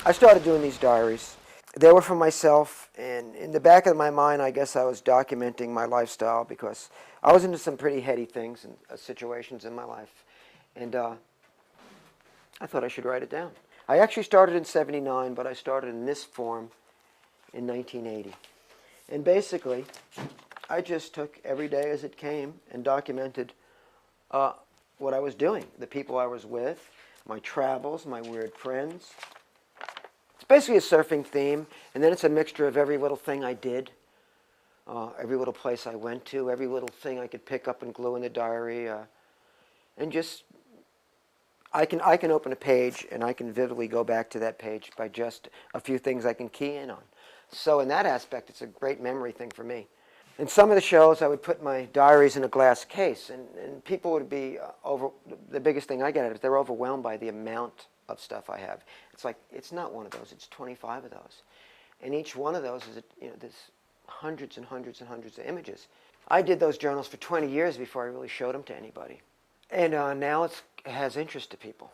I started doing these diaries. They were for myself, and in the back of my mind, I guess I was documenting my lifestyle because I was into some pretty heady things and situations in my life, and I thought I should write it down. I actually started in '79, but I started in this form in 1980. And basically, I just took every day as it came and documented what I was doing, the people I was with, my travels, my weird friends. It's basically a surfing theme, and then it's a mixture of every little thing I did, every little place I went to, every little thing I could pick up and glue in the diary, and just I can open a page and I can vividly go back to that page by just a few things I can key in on. So in that aspect, it's a great memory thing for me. In some of the shows, I would put my diaries in a glass case, and people would be the biggest thing I get at it, they're overwhelmed by the amount of stuff I have. It's like, it's not one of those, it's 25 of those. And each one of those is, there's hundreds and hundreds and hundreds of images. I did those journals for 20 years before I really showed them to anybody. And now it has interest to people.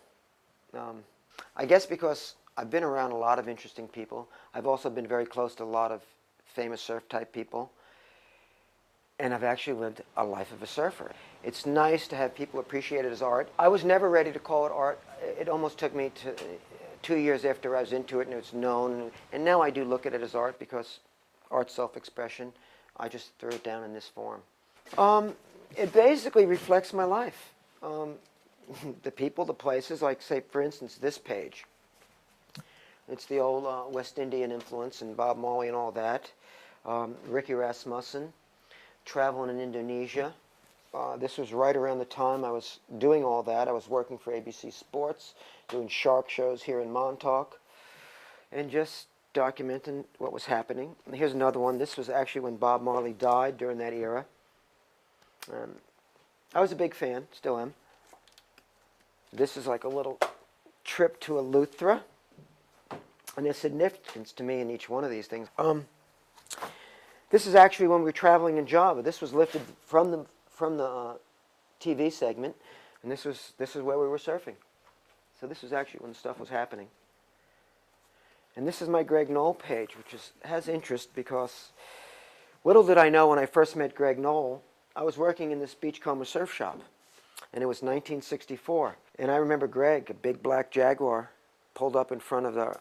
I guess because I've been around a lot of interesting people. I've also been very close to a lot of famous surf-type people. And I've actually lived a life of a surfer. It's nice to have people appreciate it as art. I was never ready to call it art. It almost took me to 2 years after I was into it and it's known. And now I do look at it as art because art's self-expression. I just threw it down in this form. It basically reflects my life. The people, the places, like say for instance this page. It's the old West Indian influence and Bob Marley and all that. Ricky Rasmussen. Traveling in Indonesia. This was right around the time I was doing all that. I was working for ABC Sports, doing shark shows here in Montauk, and just documenting what was happening. And here's another one. This was actually when Bob Marley died during that era. I was a big fan, still am. This is like a little trip to Eleuthera, and there's significance to me in each one of these things. This is actually when we were traveling in Java. This was lifted from the TV segment, and this is where we were surfing. So this was actually when the stuff was happening. And this is my Greg Knoll page, which has interest because little did I know when I first met Greg Knoll, I was working in this Beachcomber surf shop, and it was 1964. And I remember Greg, a big black Jaguar, pulled up in front of the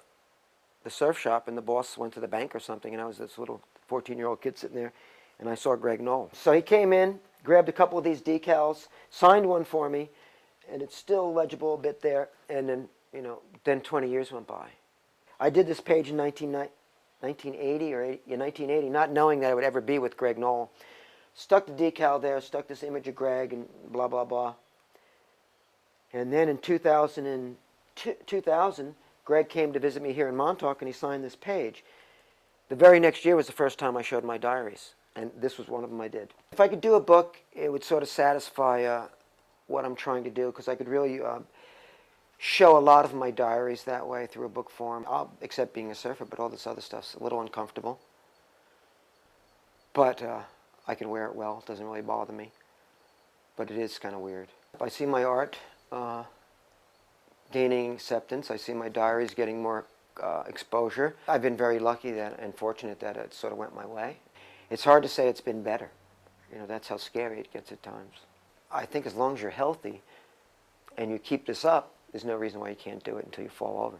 surf shop, and the boss went to the bank or something, and I was this little 14-year-old kid sitting there, and I saw Greg Knoll. So he came in, grabbed a couple of these decals, signed one for me, and it's still legible a bit there, and then, then 20 years went by. I did this page in 1980, or 1980, not knowing that I would ever be with Greg Knoll. Stuck the decal there, stuck this image of Greg, and blah, blah, blah. And then in 2000, Greg came to visit me here in Montauk, and he signed this page. The very next year was the first time I showed my diaries, and this was one of them I did. If I could do a book, it would sort of satisfy what I'm trying to do, because I could really show a lot of my diaries that way through a book form, except being a surfer, but all this other stuff's a little uncomfortable. But I can wear it well. It doesn't really bother me. But it is kind of weird. I see my art gaining acceptance. I see my diaries getting more exposure. I've been very lucky and fortunate that it sort of went my way. It's hard to say it's been better. That's how scary it gets at times. I think as long as you're healthy and you keep this up, there's no reason why you can't do it until you fall over.